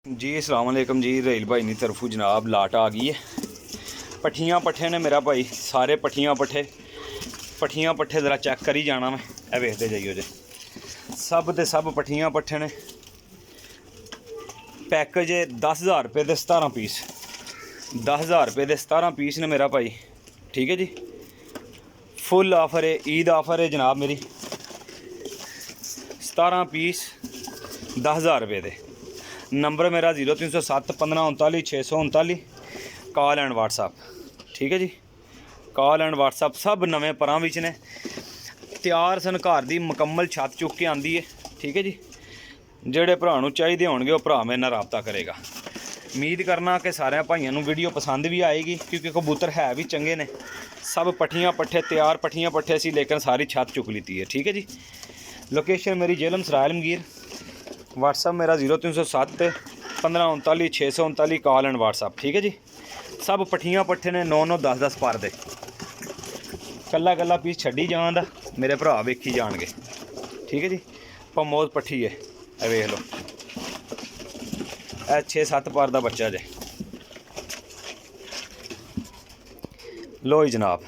जी अस्सलाम वालेकुम जी। रहील भाई नी तरफों जनाब लाट आ गई है। पट्ठियाँ पट्ठे ने मेरा भाई, सारे पट्ठियाँ पट्ठे ज़रा चेक करी जाना मैं। ए वेखदे जाइयो जे सब दे सब पट्ठियाँ पट्ठे ने। पैकेज 10,000 रुपये के 17 पीस, 10,000 रुपये के 17 पीस ने मेरा भाई। ठीक है जी, फुल ऑफर है, ईद ऑफर है जनाब मेरी। 17 पीस 10,000 रुपये के। नंबर मेरा 0307 1539 639, कॉल एंड व्हाट्सअप। ठीक है जी, कॉल एंड व्हाट्सअप। सब नवे परां विच ने, तैयार सन, घर दी मुकम्मल छत चुक के आंदी है। ठीक है जी, ਜਿਹੜੇ ਭਰਾ ਨੂੰ ਚਾਹੀਦੇ ਹੋਣਗੇ ਉਹ ਭਰਾ ਮੇਰੇ ਨਾਲ ਰਾਬਤਾ ਕਰੇਗਾ। ਉਮੀਦ ਕਰਨਾ ਕਿ ਸਾਰਿਆਂ ਭਾਈਆਂ ਨੂੰ ਵੀਡੀਓ ਪਸੰਦ ਵੀ ਆਏਗੀ, ਕਿਉਂਕਿ ਕਬੂਤਰ ਹੈ ਵੀ ਚੰਗੇ ਨੇ। सब पट्ठियाँ पट्ठे तैयार, पट्ठियाँ पट्ठे असी लेकर सारी छत चुक लीती है। ठीक है जी, लोकेशन मेरी जेलम सराय आलमगीर। व्हाट्सअप मेरा 0307 1539 639, कॉल एंड व्हाट्सअप। ठीक है जी, सब पट्ठियाँ पट्ठे ने 9-9 10-10 पर दे। कला कला पीस छड्डी जान दा मेरे भरा वेखी जाणगे। ठीक है जी, भमोद पट्ठी है, वेख लो, 6-7 पर दा बच्चा जे। लो जी जनाब,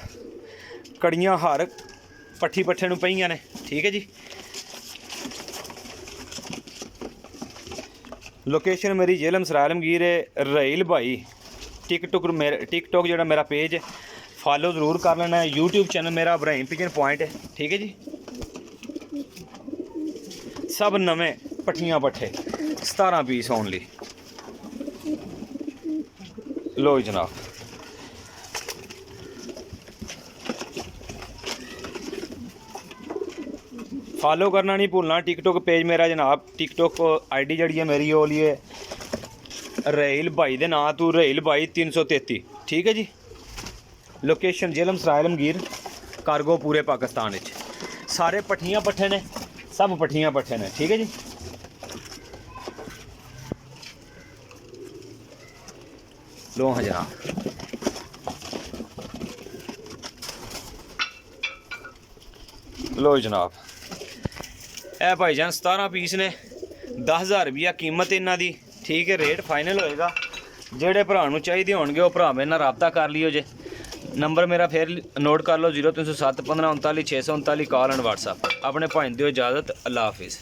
कड़ियाँ हर पट्ठी पट्ठे नूं पईयां ने। ठीक है जी, लोकेशन मेरी जेलम सराय आलमगीर है। रहील भाई टिकटॉक जो मेरा पेज है, फॉलो ज़रूर कर लेना है। यूट्यूब चैनल मेरा इब्राहिम पिजन पॉइंट है। ठीक है जी, सब नवे पट्ठियाँ पट्ठे 17 पीस ओनली। लो जनाब, फॉलो करना नहीं भूलना टिकटॉक पेज मेरा जनाब। टिकटॉक आईडी जी है मेरी, वो लिए रहील भाई दे नां तू, रहील भाई 333। ठीक है जी, लोकेशन जेलम सराय आलमगीर, कारगो पूरे पाकिस्तान में। सारे पट्ठियाँ पट्ठे ने, सब पट्ठियाँ पट्ठे ने। ठीक है जी, लो हाँ जनाब, लो जनाब, ए भाईजान 17 पीस ने, 10,000 रुपया कीमत इन्हां दी। ठीक है, रेट फाइनल होएगा। जेड़े भरा नूं चाहिदे होणगे वो भरा मेरे नाल राबता कर लियो जे। नंबर मेरा फिर नोट कर लो 0307 1539 639, कॉल एंड व्हाट्सअप। अपने भाई दिओ इजाज़त, अल्लाह हाफिज़।